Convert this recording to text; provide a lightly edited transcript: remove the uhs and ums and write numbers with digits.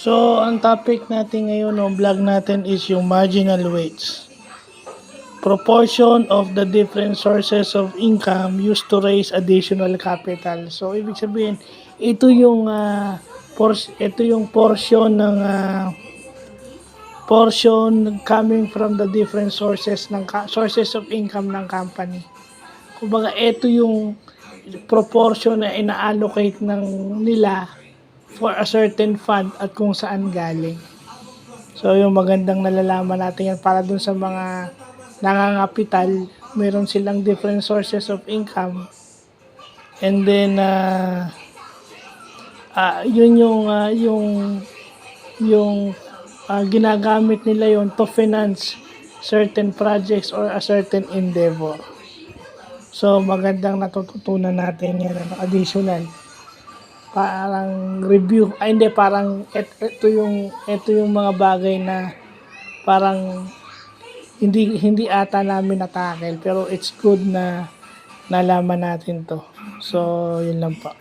So, ang topic natin ngayon o vlog natin is yung marginal wage. Proportion of the different sources of income used to raise additional capital. So, ibig sabihin, ito yung portion ng portion coming from the different sources sources of income ng company. Kumbaga, ito yung proportion na ina-allocate ng nila for a certain fund at kung saan galing. So, yung magandang nalalaman natin yan para dun sa mga nangangapital, meron silang different sources of income. And then, yun yung ginagamit nila yon to finance certain projects or a certain endeavor. So, magandang natututunan natin yan, additional. Parang review, hindi, parang ito yung mga bagay na parang hindi ata namin natakel, pero it's good na nalaman natin to. So, yun lang po.